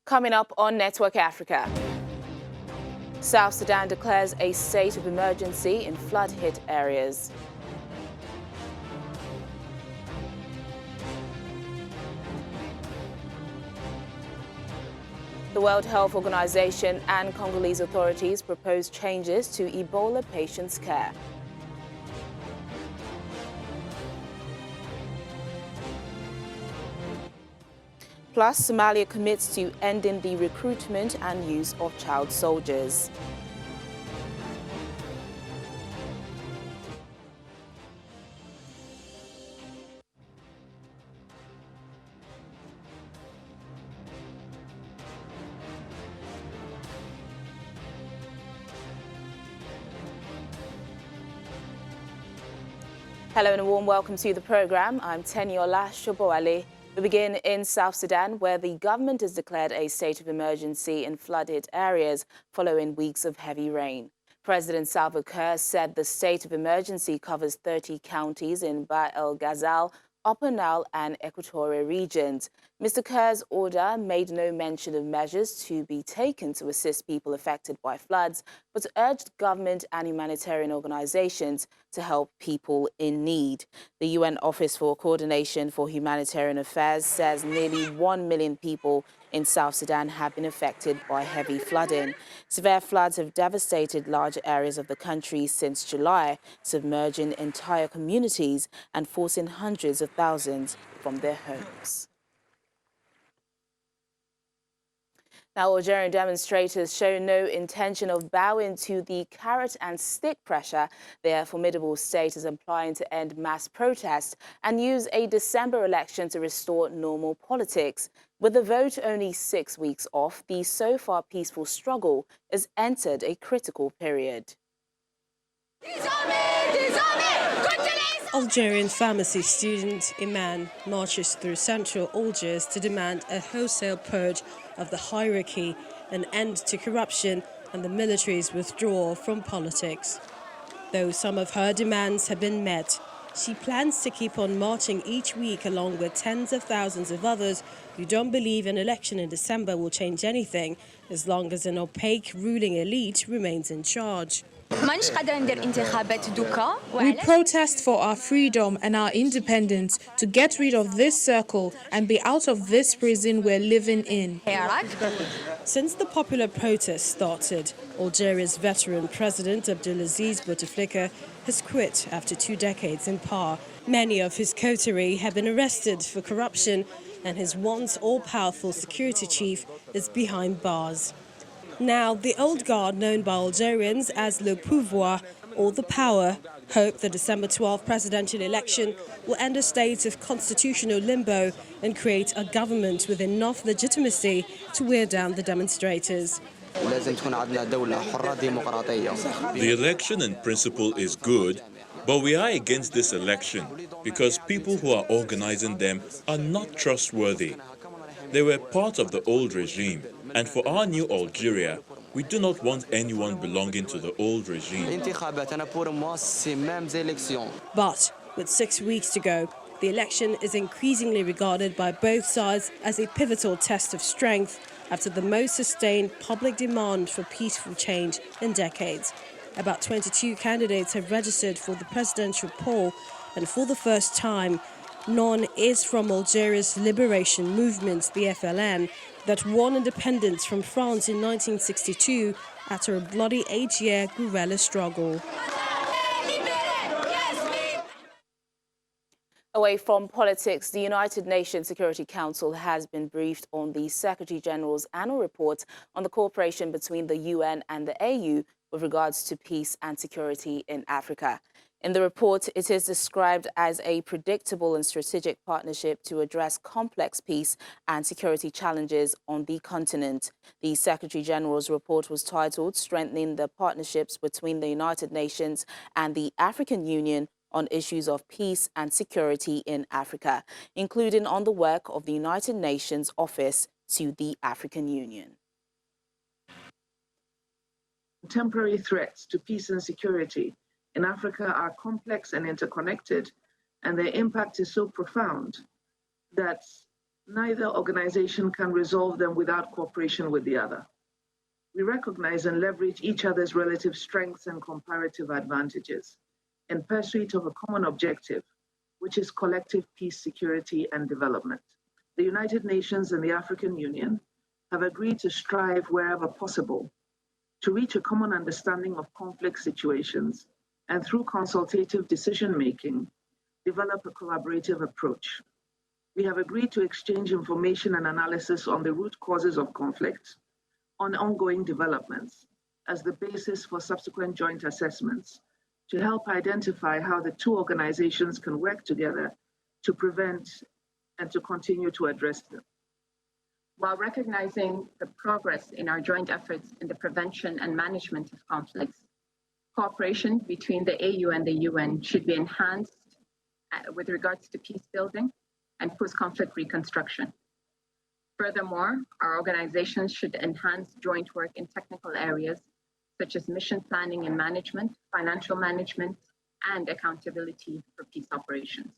Coming up on Network Africa. South Sudan declares a state of emergency in flood-hit areas. The World Health Organization and Congolese authorities propose changes to Ebola patients' care. Plus, Somalia commits to ending the recruitment and use of child soldiers. Hello and a warm welcome to the program. I'm Teniola Shoboale. We begin in South Sudan, where the government has declared a state of emergency in flood-hit areas following weeks of heavy rain. President Salva Kiir said the state of emergency covers 30 counties in Bahr el Ghazal, Upper Nile and Equatorial regions. Mr. Kiir's order made no mention of measures to be taken to assist people affected by floods, but urged government and humanitarian organizations to help people in need. The UN Office for Coordination for Humanitarian Affairs says nearly 1 million people in South Sudan have been affected by heavy flooding. Severe floods have devastated large areas of the country since July, submerging entire communities and forcing hundreds of thousands from their homes. Now, Algerian demonstrators show no intention of bowing to the carrot and stick pressure their formidable state is applying to end mass protests and use a December election to restore normal politics. With the vote only 6 weeks off, the so far peaceful struggle has entered a critical period. Algerian pharmacy student Iman marches through central Algiers to demand a wholesale purge of the hierarchy, an end to corruption and the military's withdrawal from politics. Though some of her demands have been met, she plans to keep on marching each week along with tens of thousands of others who don't believe an election in December will change anything as long as an opaque ruling elite remains in charge. We protest for our freedom and our independence, to get rid of this circle and be out of this prison we're living in. Since the popular protest started, Algeria's veteran president Abdelaziz Bouteflika has quit after 2 decades in power. Many of his coterie have been arrested for corruption, and his once all-powerful security chief is behind bars. Now, the old guard, known by Algerians as le pouvoir, or the power, hope the December 12 presidential election will end a state of constitutional limbo and create a government with enough legitimacy to wear down the demonstrators. The election in principle is good, but we are against this election because people who are organizing them are not trustworthy. They were part of the old regime, and for our new Algeria, we do not want anyone belonging to the old regime. But with 6 weeks to go, the election is increasingly regarded by both sides as a pivotal test of strength after the most sustained public demand for peaceful change in decades. About 22 candidates have registered for the presidential poll, and for the first time, none is from Algeria's liberation movement, the FLN, that won independence from France in 1962 after a bloody 8-year guerrilla struggle. Away from politics, the United Nations Security Council has been briefed on the Secretary General's annual report on the cooperation between the UN and the AU with regards to peace and security in Africa. In the report, it is described as a predictable and strategic partnership to address complex peace and security challenges on the continent. The Secretary General's report was titled Strengthening the Partnerships Between the United Nations and the African Union on Issues of Peace and Security in Africa, including on the work of the United Nations Office to the African Union. Contemporary threats to peace and security in Africa are complex and interconnected, and their impact is so profound that Neither organization can resolve them without cooperation with the other. We recognize and leverage each other's relative strengths and comparative advantages in pursuit of a common objective, which is collective peace, security, and development. The United Nations and the African Union have agreed to strive wherever possible to reach a common understanding of conflict situations and through consultative decision-making, develop a collaborative approach. We have agreed to exchange information and analysis on the root causes of conflict, on ongoing developments, as the basis for subsequent joint assessments to help identify how the two organizations can work together to prevent and to continue to address them. While recognizing the progress in our joint efforts in the prevention and management of conflicts, cooperation between the AU and the UN should be enhanced with regards to peace building and post-conflict reconstruction. Furthermore, our organizations should enhance joint work in technical areas such as mission planning and management, financial management, and accountability for peace operations.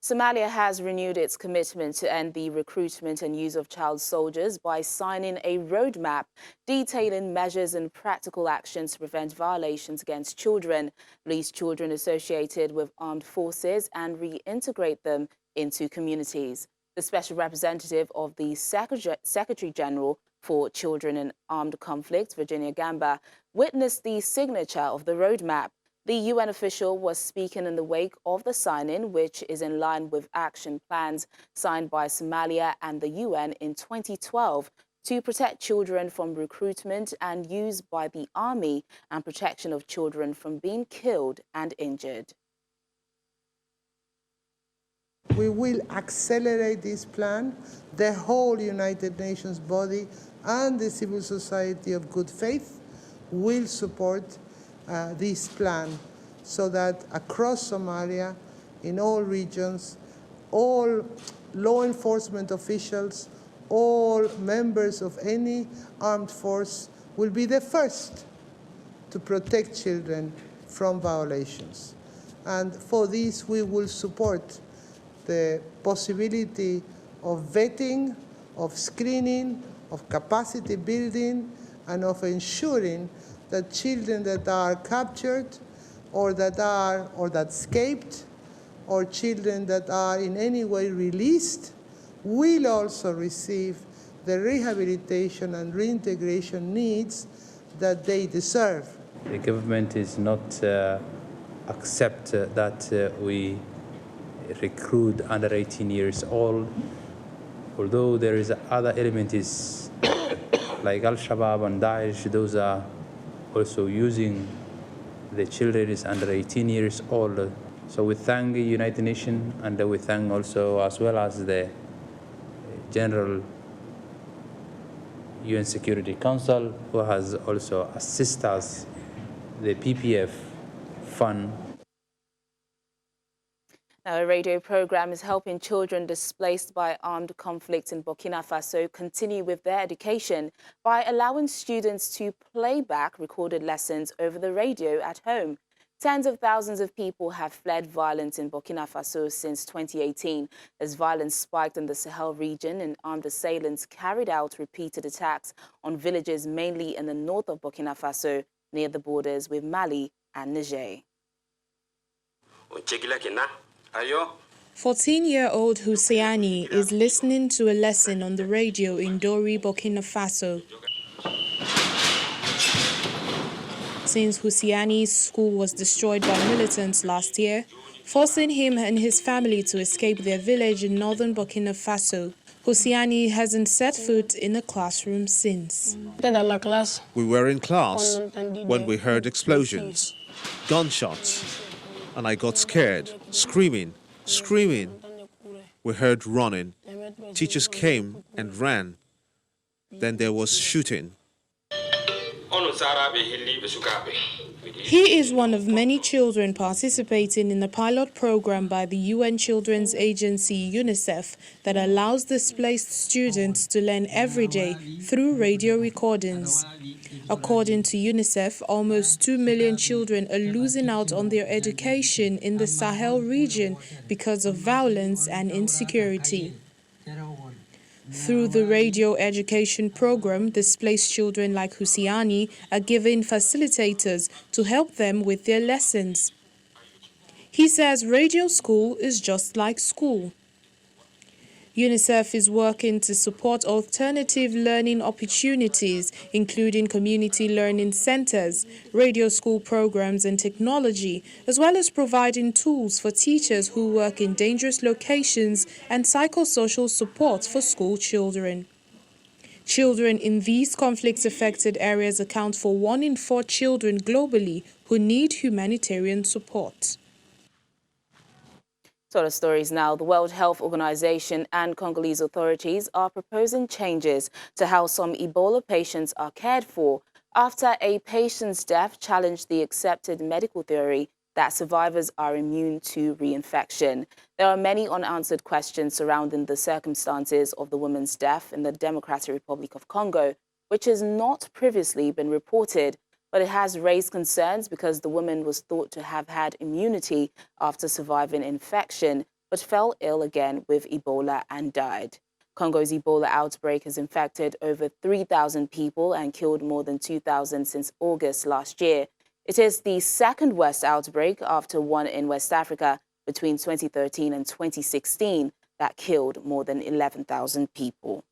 Somalia has renewed its commitment to end the recruitment and use of child soldiers by signing a roadmap detailing measures and practical actions to prevent violations against children, release children associated with armed forces, and reintegrate them into communities. The special representative of the Secretary General for Children in Armed Conflict, Virginia Gamba, witnessed the signature of the roadmap. The UN official was speaking in the wake of the signing, which is in line with action plans signed by Somalia and the UN in 2012 to protect children from recruitment and use by the army and protection of children from being killed and injured. We will accelerate this plan. The whole United Nations body and the civil society of good faith will support this plan so that across Somalia, in all regions, all law enforcement officials, all members of any armed force will be the first to protect children from violations. And for this, we will support the possibility of vetting, of screening, of capacity building, and of ensuring that children that are captured or that escaped or children that are in any way released will also receive the rehabilitation and reintegration needs that they deserve. The government is not accept that we recruit under 18 years old, although there is other elements like Al-Shabaab and Daesh, those are also using the children is under 18 years old. So we thank the United Nations, and we thank also as well as the General UN Security Council, who has also assisted us, the PPF fund. Now, a radio program is helping children displaced by armed conflict in Burkina Faso continue with their education by allowing students to play back recorded lessons over the radio at home. Tens of thousands of people have fled violence in Burkina Faso since 2018 as violence spiked in the Sahel region and armed assailants carried out repeated attacks on villages mainly in the north of Burkina Faso near the borders with Mali and Niger. 14-year-old Husseini is listening to a lesson on the radio in Dori, Burkina Faso. Since Husseini's school was destroyed by militants last year, forcing him and his family to escape their village in northern Burkina Faso, Husseini hasn't set foot in a classroom since. We were in class when we heard explosions, gunshots, and I got scared, screaming. We heard running. Teachers came and ran. Then there was shooting. He is one of many children participating in a pilot program by the UN Children's Agency UNICEF that allows displaced students to learn every day through radio recordings. According to UNICEF, almost 2 million children are losing out on their education in the Sahel region because of violence and insecurity. Through the radio education program, displaced children like Husiani are given facilitators to help them with their lessons. He says radio school is just like school. UNICEF is working to support alternative learning opportunities, including community learning centers, radio school programs and technology, as well as providing tools for teachers who work in dangerous locations and psychosocial support for school children. Children in these conflict-affected areas account for 1 in 4 children globally who need humanitarian support. So the stories now. The World Health Organization and Congolese authorities are proposing changes to how some Ebola patients are cared for after a patient's death challenged the accepted medical theory that survivors are immune to reinfection. There are many unanswered questions surrounding the circumstances of the woman's death in the Democratic Republic of Congo, which has not previously been reported. But it has raised concerns because the woman was thought to have had immunity after surviving infection, but fell ill again with Ebola and died. Congo's Ebola outbreak has infected over 3,000 people and killed more than 2,000 since August last year. It is the second worst outbreak after one in West Africa between 2013 and 2016 that killed more than 11,000 people.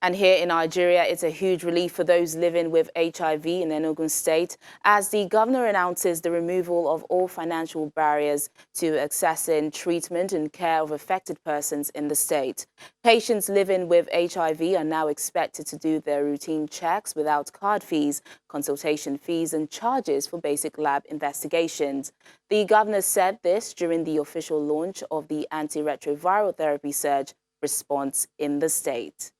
And here in Nigeria, it's a huge relief for those living with HIV in Enugu State as the governor announces the removal of all financial barriers to accessing treatment and care of affected persons in the state. Patients living with HIV are now expected to do their routine checks without card fees, consultation fees and charges for basic lab investigations. The governor said this during the official launch of the antiretroviral therapy surge response in the state.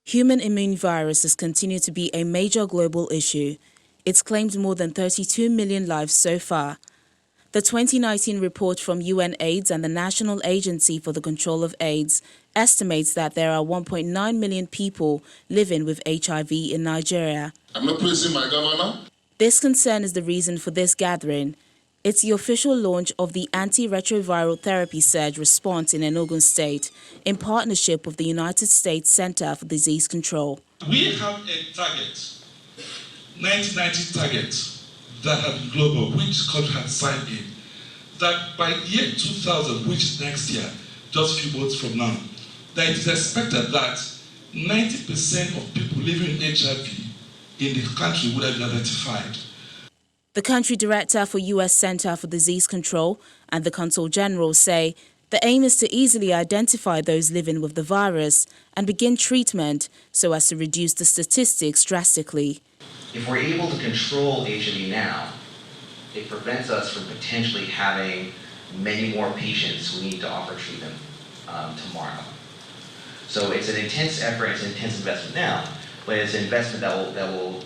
Human immune viruses continue to be a major global issue. It's claimed more than 32 million lives so far. The 2019 report from UNAIDS and the National Agency for the Control of AIDS estimates that there are 1.9 million people living with HIV in Nigeria. I'm not praising my governor. This concern is the reason for this gathering. It's the official launch of the antiretroviral therapy surge response in Enugu State in partnership with the United States Center for Disease Control. We have a target, 1990 target that have been global, which country has signed in, that by year 2000, which is next year, just a few months from now, that it is expected that 90% of people living with HIV in the country would have been identified. The country director for U.S. Center for Disease Control and the Consul General say the aim is to easily identify those living with the virus and begin treatment so as to reduce the statistics drastically. If we're able to control HIV now, it prevents us from potentially having many more patients who need to offer treatment tomorrow. So it's an intense effort, it's an intense investment now, but it's an investment that will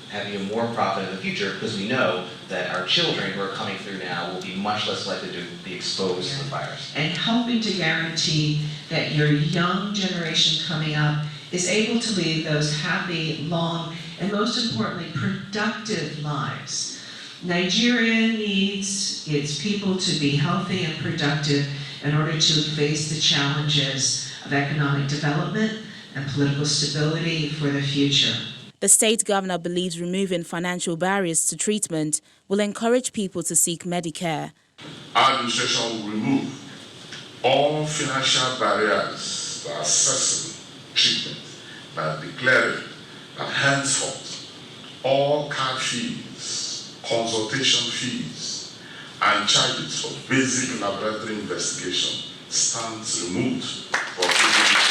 have even more profit in the future because we know that our children who are coming through now will be much less likely to be exposed to the virus. And helping to guarantee that your young generation coming up is able to lead those happy, long, and most importantly, productive lives. Nigeria needs its people to be healthy and productive in order to face the challenges of economic development and political stability for the future. The state governor believes removing financial barriers to treatment will encourage people to seek Medicare. Our administration will remove all financial barriers to accessing treatment by declaring that henceforth all card fees, consultation fees, and charges for basic laboratory investigation stands removed for people.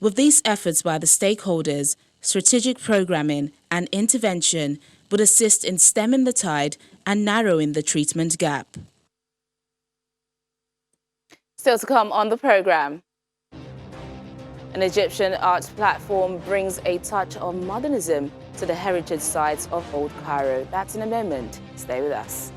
With these efforts by the stakeholders, strategic programming and intervention would assist in stemming the tide and narrowing the treatment gap. Still to come on the program. An Egyptian art platform brings a touch of modernism to the heritage sites of Old Cairo. That's in a moment. Stay with us.